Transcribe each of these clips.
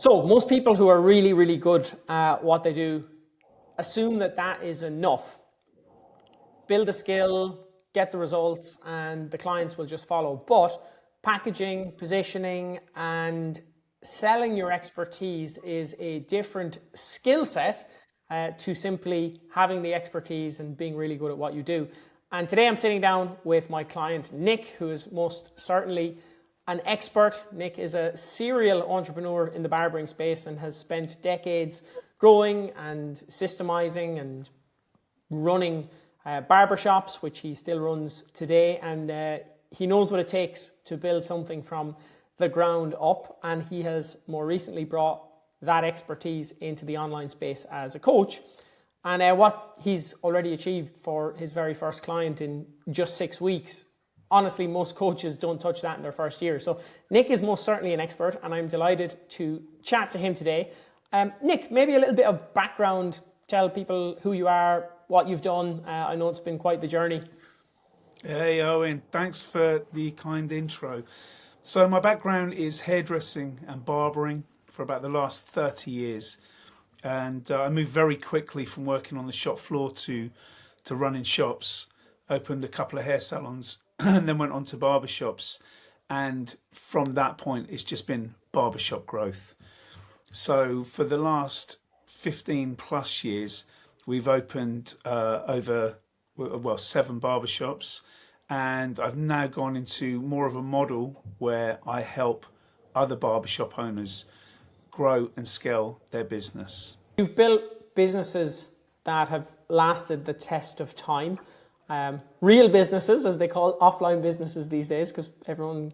So most people who are really, really good at what they do assume that that is enough. Build a skill, get the results, and the clients will just follow. But packaging, positioning, and selling your expertise is a different skill set to simply having the expertise and being really good at what you do. And today I'm sitting down with my client, Nick, who is most certainly an expert. Nick is a serial entrepreneur in the barbering space and has spent decades growing and systemizing and running barbershops, which he still runs today. And he knows what it takes to build something from the ground up. And he has more recently brought that expertise into the online space as a coach. And what he's already achieved for his very first client in just 6 weeks, honestly, most coaches don't touch that in their first year. So Nick is most certainly an expert, and I'm delighted to chat to him today. Nick, maybe a little bit of background. Tell people who you are, what you've done. I know it's been quite the journey. Hey Owen, thanks for the kind intro. So my background is hairdressing and barbering for about the last 30 years. And I moved very quickly from working on the shop floor to running shops, opened a couple of hair salons and then went on to barbershops. And from that point, it's just been barbershop growth. So for the last 15 plus years, we've opened over, well, 7 barbershops. And I've now gone into more of a model where I help other barbershop owners grow and scale their business. You've built businesses that have lasted the test of time. Real businesses, as they call offline businesses these days, because everyone,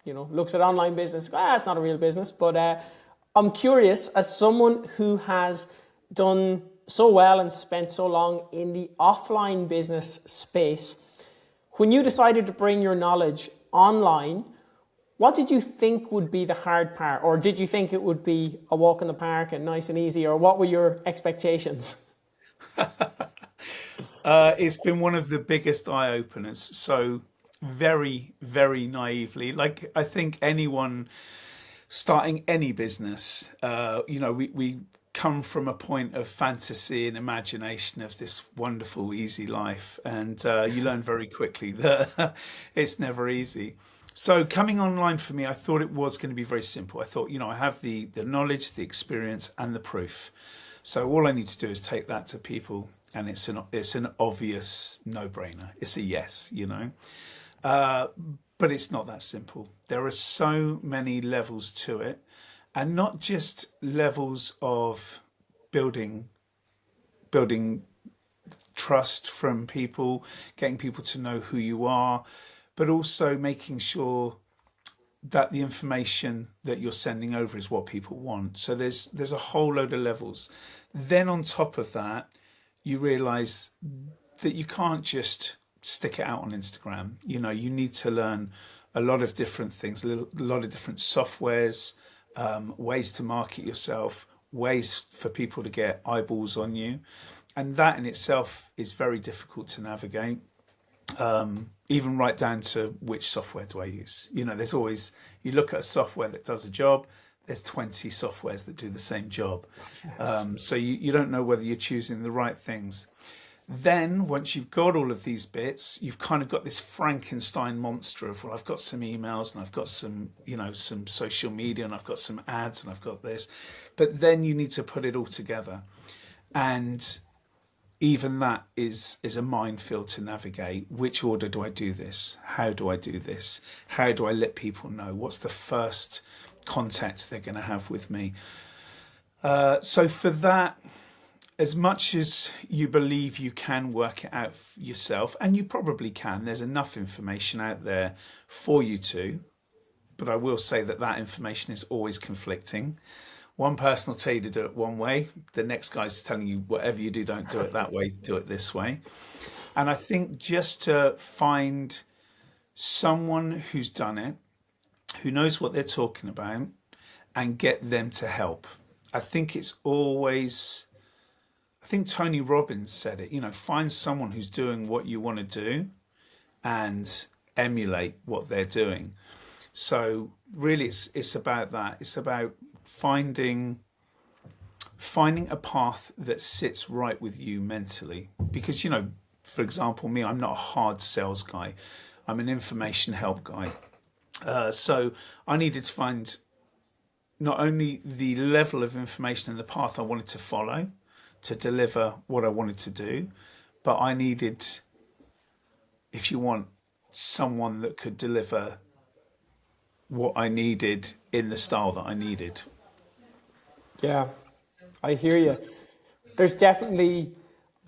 looks at online business, it's not a real business. But I'm curious, as someone who has done so well and spent so long in the offline business space, when you decided to bring your knowledge online, what did you think would be the hard part? Or did you think it would be a walk in the park and nice and easy? Or what were your expectations? It's been one of the biggest eye openers. So very, very naively, like I think anyone starting any business, we come from a point of fantasy and imagination of this wonderful, easy life. And you learn very quickly that it's never easy. So coming online for me, I thought it was going to be very simple. I thought, I have the knowledge, the experience and the proof. So all I need to do is take that to people and it's an obvious no-brainer. It's a yes, but it's not that simple. There are so many levels to it, and not just levels of building trust from people, getting people to know who you are, but also making sure that the information that you're sending over is what people want. So there's a whole load of levels. Then on top of that, you realize that you can't just stick it out on Instagram. You need to learn a lot of different things, a lot of different softwares, ways to market yourself, ways for people to get eyeballs on you. And that in itself is very difficult to navigate. Even right down to which software do I use? There's always, you look at a software that does a job, there's 20 softwares that do the same job. So you don't know whether you're choosing the right things. Then once you've got all of these bits, you've kind of got this Frankenstein monster of, well, I've got some emails and I've got some, some social media and I've got some ads and I've got this, but then you need to put it all together. And even that is a minefield to navigate. Which order do I do this? How do I do this? How do I let people know? What's the first contact they're going to have with me? So for that, as much as you believe you can work it out yourself, and you probably can, there's enough information out there for you to, but I will say that information is always conflicting. One person will tell you to do it one way. The next guy's telling you, whatever you do, don't do it that way, do it this way. And I think just to find someone who's done it, who knows what they're talking about, and get them to help. I think Tony Robbins said it, find someone who's doing what you want to do and emulate what they're doing. So really it's about that. It's about finding a path that sits right with you mentally. Because, for example, me, I'm not a hard sales guy. I'm an information help guy. So I needed to find not only the level of information and the path I wanted to follow to deliver what I wanted to do, but I needed, if you want, someone that could deliver what I needed in the style that I needed. Yeah, I hear you. I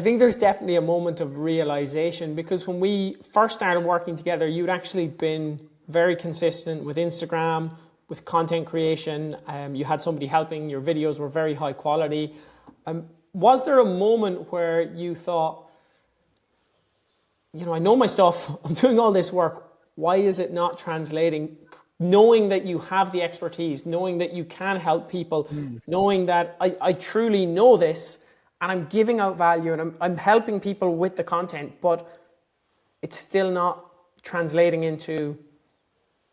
think there's definitely a moment of realization, because when we first started working together, you'd actually been very consistent with Instagram, with content creation. You had somebody helping, your videos were very high quality. Was there a moment where you thought, I know my stuff, I'm doing all this work, why is it not translating? Knowing that you have the expertise, knowing that you can help people, knowing that I truly know this and I'm giving out value and I'm helping people with the content, but it's still not translating into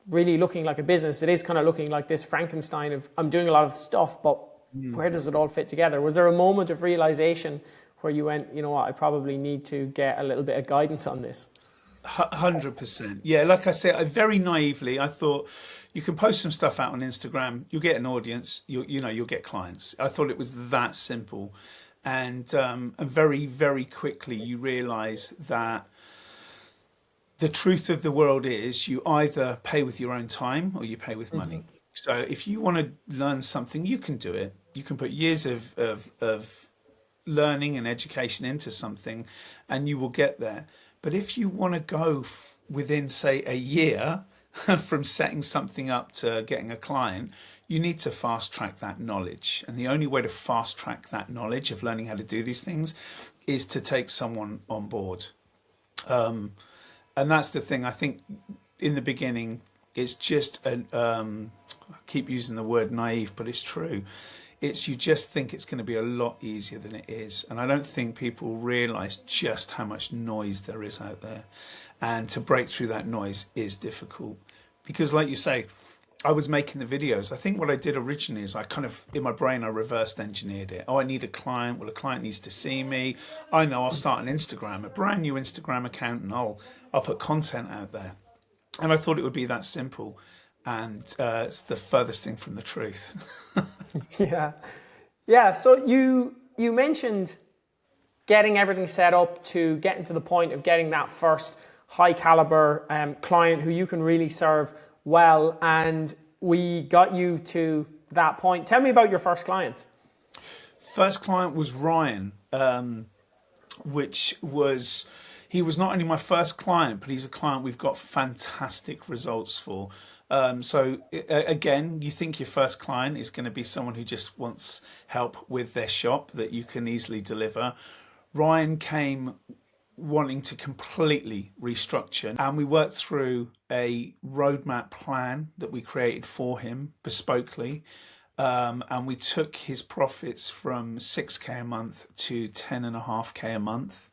really looking like a business. It is kind of looking like this Frankenstein of, I'm doing a lot of stuff, but where does it all fit together? Was there a moment of realization where you went, you know what, I probably need to get a little bit of guidance on this? 100%. Yeah, like I said, I very naively, I thought you can post some stuff out on Instagram, you'll get an audience, you'll get clients. I thought it was that simple. And very, very quickly you realize that the truth of the world is you either pay with your own time or you pay with money. So if you want to learn something, you can do it. You can put years of learning and education into something and you will get there. But if you want to go within, say, a year from setting something up to getting a client, you need to fast track that knowledge. And the only way to fast track that knowledge of learning how to do these things is to take someone on board. And that's the thing. I think in the beginning, it's just, I keep using the word naive, but it's true. It's you just think it's going to be a lot easier than it is. And I don't think people realize just how much noise there is out there. And to break through that noise is difficult. Because like you say, I was making the videos. I think what I did originally is I kind of, in my brain, I reversed engineered it. Oh, I need a client. Well, a client needs to see me. I know I'll start an Instagram, a brand new Instagram account, and I'll put content out there. And I thought it would be that simple. And it's the furthest thing from the truth. Yeah. So you mentioned getting everything set up to getting to the point of getting that first high caliber client who you can really serve well. And we got you to that point. Tell me about your first client. First client was Ryan, he was not only my first client, but he's a client we've got fantastic results for. So again, you think your first client is going to be someone who just wants help with their shop that you can easily deliver. Ryan came wanting to completely restructure, and we worked through a roadmap plan that we created for him bespokely. And we took his profits from 6K a month to 10.5K a month,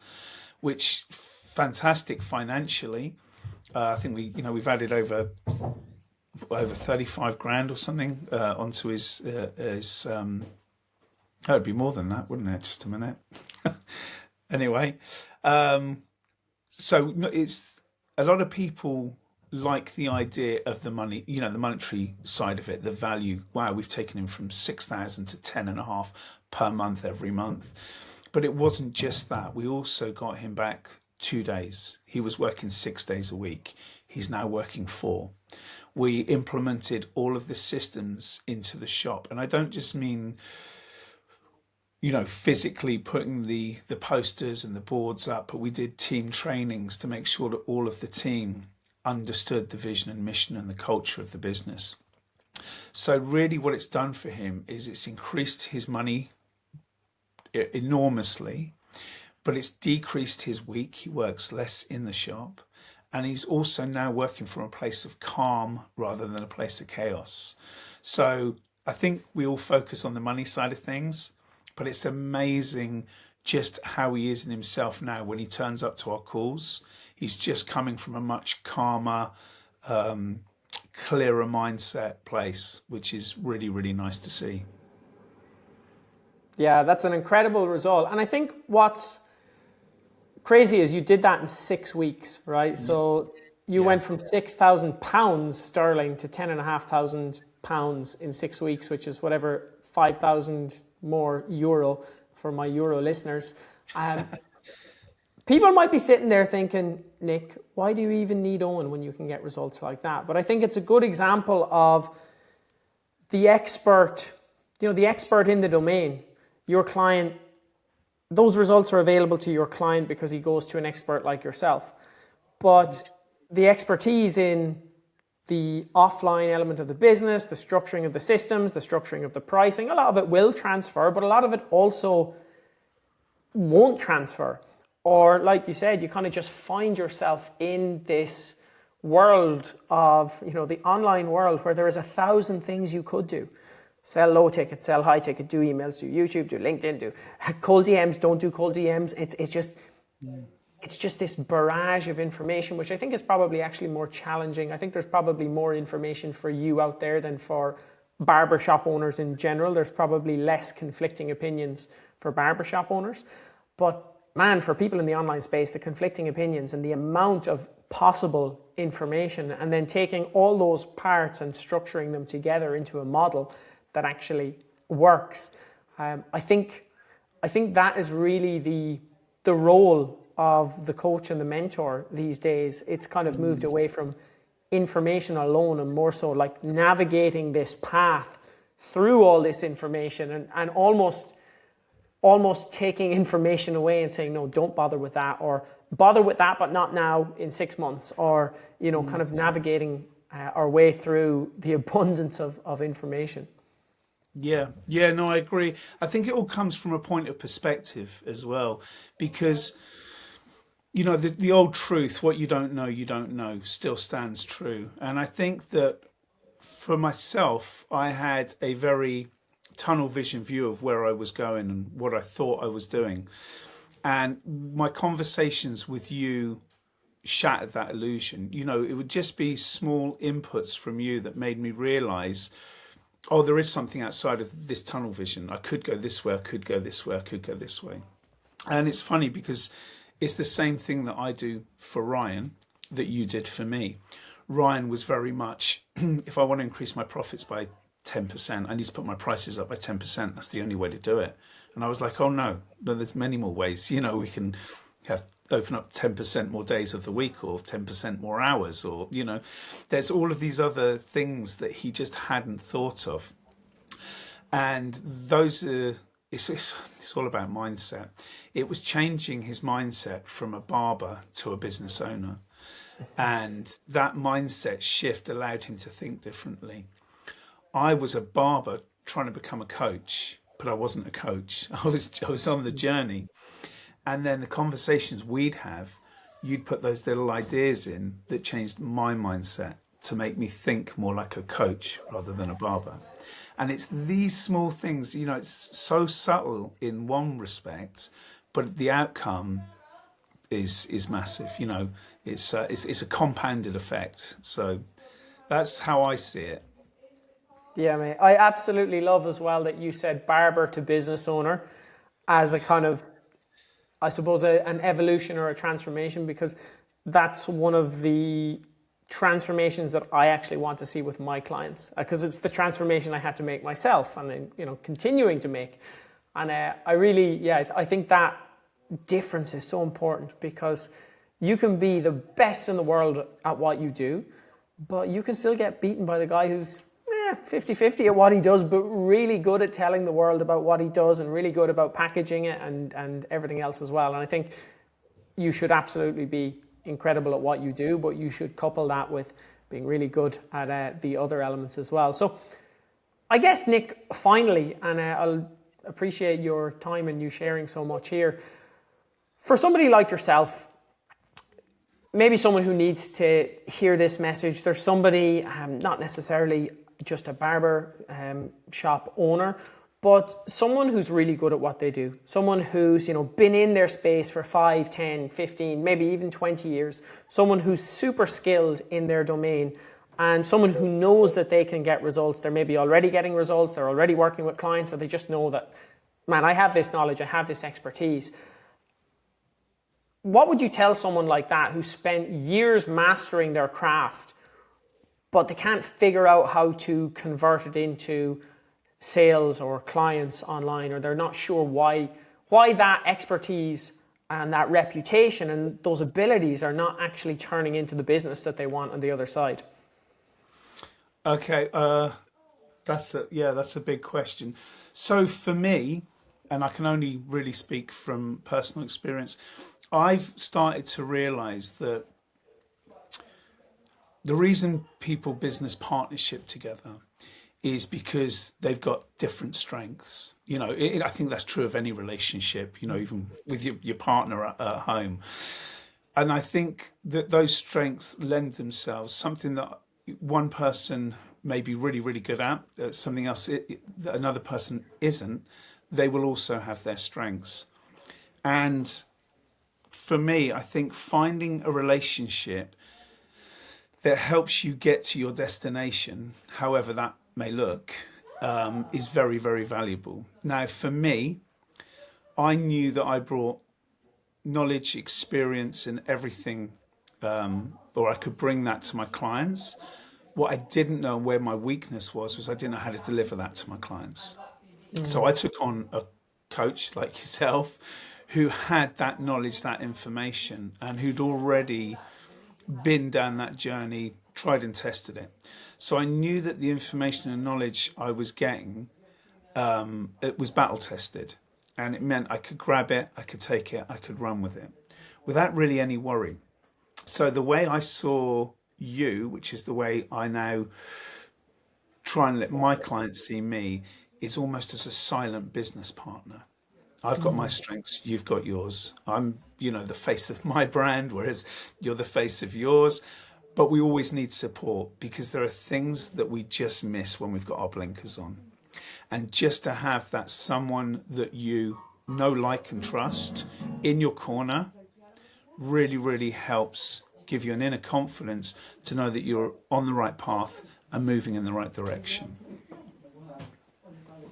which fantastic financially. I think we've added over 35 grand or something onto his it'd be more than that, wouldn't it? Just a minute. Anyway, so it's a lot of people like the idea of the money, the monetary side of it, the value. Wow, we've taken him from 6,000 to 10.5 per month every month. But it wasn't just that. We also got him back 2 days. He was working 6 days a week. He's now working 4. We implemented all of the systems into the shop. And I don't just mean, physically putting the posters and the boards up, but we did team trainings to make sure that all of the team understood the vision and mission and the culture of the business. So really what it's done for him is it's increased his money enormously, but it's decreased his week. He works less in the shop, and he's also now working from a place of calm rather than a place of chaos. So I think we all focus on the money side of things, but it's amazing just how he is in himself now when he turns up to our calls. He's just coming from a much calmer, clearer mindset place, which is really, really nice to see. Yeah, that's an incredible result. And I think what's crazy is you did that in 6 weeks, right? So you went from £6,000 sterling to £10,500 in 6 weeks, which is whatever, 5,000 more euro for my euro listeners. People might be sitting there thinking, Nick, why do you even need Owen when you can get results like that? But I think it's a good example of the expert, the expert in the domain. Your client, those results are available to your client because he goes to an expert like yourself. But the expertise in the offline element of the business, the structuring of the systems, the structuring of the pricing, a lot of it will transfer, but a lot of it also won't transfer. Or like you said, you kind of just find yourself in this world of, the online world where there is 1,000 things you could do. Sell low ticket, sell high ticket, do emails, do YouTube, do LinkedIn, do cold DMs, don't do cold DMs. It's just this barrage of information, which I think is probably actually more challenging. I think there's probably more information for you out there than for barbershop owners in general. There's probably less conflicting opinions for barbershop owners. But man, for people in the online space, the conflicting opinions and the amount of possible information and then taking all those parts and structuring them together into a model that actually works. I think that is really the role of the coach and the mentor these days. It's kind of moved away from information alone and more so like navigating this path through all this information and almost taking information away and saying, no, don't bother with that, or bother with that, but not now, in 6 months, or, kind of navigating our way through the abundance of information. Yeah, no, I agree. I think it all comes from a point of perspective as well, because, the old truth, what you don't know, still stands true. And I think that for myself, I had a very tunnel vision view of where I was going and what I thought I was doing. And my conversations with you shattered that illusion. It would just be small inputs from you that made me realize, oh, there is something outside of this tunnel vision. I could go this way, I could go this way, I could go this way. And it's funny because it's the same thing that I do for Ryan that you did for me. Ryan was very much, if I want to increase my profits by 10%, I need to put my prices up by 10%. That's the only way to do it. And I was like, oh no, there's many more ways. We can open up 10% more days of the week, or 10% more hours, or, there's all of these other things that he just hadn't thought of. And those are, it's all about mindset. It was changing his mindset from a barber to a business owner. And that mindset shift allowed him to think differently. I was a barber trying to become a coach, but I wasn't a coach. I was on the journey. And then the conversations we'd have, you'd put those little ideas in that changed my mindset to make me think more like a coach rather than a barber. And it's these small things, it's so subtle in one respect, but the outcome is massive. It's a compounded effect. So that's how I see it. Yeah, mate. I absolutely love as well that you said barber to business owner as a kind of, I suppose, an evolution or a transformation, because that's one of the transformations that I actually want to see with my clients, because it's the transformation I had to make myself and, continuing to make. And I think that difference is so important, because you can be the best in the world at what you do, but you can still get beaten by the guy who's 50-50 at what he does, but really good at telling the world about what he does and really good about packaging it and everything else as well. And I think you should absolutely be incredible at what you do, but you should couple that with being really good at the other elements as well. So I guess, Nick, finally, and I'll appreciate your time and you sharing so much here. For somebody like yourself, maybe someone who needs to hear this message, there's somebody, not necessarily just a barber shop owner, but someone who's really good at what they do, someone who's been in their space for 5, 10, 15, maybe even 20 years, someone who's super skilled in their domain, and someone who knows that they can get results. They're maybe already getting results, they're already working with clients, or they just know that, man, I have this knowledge, I have this expertise. What would you tell someone like that who spent years mastering their craft, but they can't figure out how to convert it into sales or clients online, or they're not sure why that expertise and that reputation and those abilities are not actually turning into the business that they want on the other side? Okay, that's a big question. So for me, and I can only really speak from personal experience, I've started to realize that the reason people business partnership together is because they've got different strengths. You know, I think that's true of any relationship, you know, even with your partner at home. And I think that those strengths lend themselves, something that one person may be really, really good at, something else that another person isn't, they will also have their strengths. And for me, I think finding a relationship that helps you get to your destination, however that may look, is very, very valuable. Now, for me, I knew that I brought knowledge, experience, and everything, or I could bring that to my clients. What I didn't know and where my weakness was I didn't know how to deliver that to my clients. So I took on a coach like yourself who had that knowledge, that information, and who'd already been down that journey, tried and tested it. So I knew that the information and knowledge I was getting, it was battle tested, and it meant I could grab it, I could take it, I could run with it without really any worry. So the way I saw you, which is the way I now try and let my clients see me, is almost as a silent business partner. I've got my strengths, you've got yours. I'm, the face of my brand, whereas you're the face of yours. But we always need support, because there are things that we just miss when we've got our blinkers on. And just to have that someone that you know, like, and trust in your corner really, really helps give you an inner confidence to know that you're on the right path and moving in the right direction.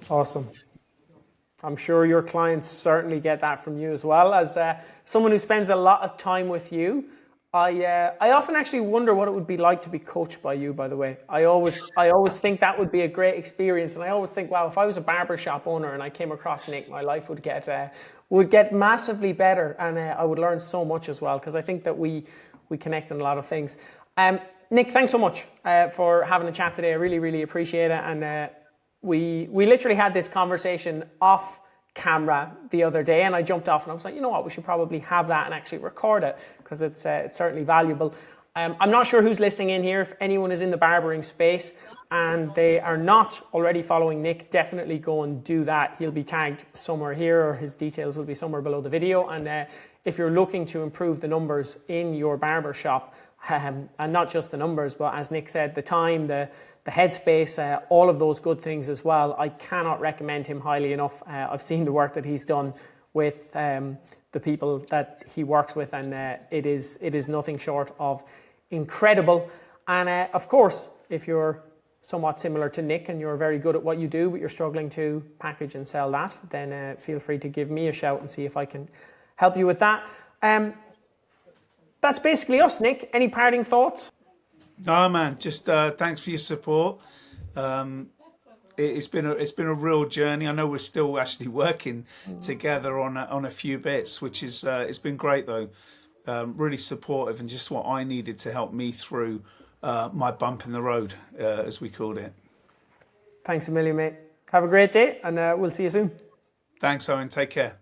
Awesome. I'm sure your clients certainly get that from you as well. As someone who spends a lot of time with you, I often actually wonder what it would be like to be coached by you, by the way. I always think that would be a great experience. And I always think, wow, if I was a barbershop owner and I came across Nick, my life would get massively better. And I would learn so much as well, because I think that we connect on a lot of things. Nick, thanks so much for having a chat today. I really, really appreciate it. And we literally had this conversation off camera the other day, and I jumped off and I was like, you know what, we should probably have that and actually record it, because it's certainly valuable. I'm not sure who's listening in here. If anyone is in the barbering space and they are not already following Nick, definitely go and do that. He'll be tagged somewhere here, or his details will be somewhere below the video. And if you're looking to improve the numbers in your barber shop, and not just the numbers, but as Nick said, the time, the headspace, all of those good things as well, I cannot recommend him highly enough. I've seen the work that he's done with the people that he works with, and it is nothing short of incredible. And of course, if you're somewhat similar to Nick and you're very good at what you do, but you're struggling to package and sell that, then feel free to give me a shout and see if I can help you with that. That's basically us, Nick. Any parting thoughts? No, man, just thanks for your support. It's been a real journey. I know we're still actually working together on a few bits, which is it's been great though. Really supportive, and just what I needed to help me through my bump in the road, as we called it. Thanks a million, mate. Have a great day, and we'll see you soon. Thanks, Owen. Take care.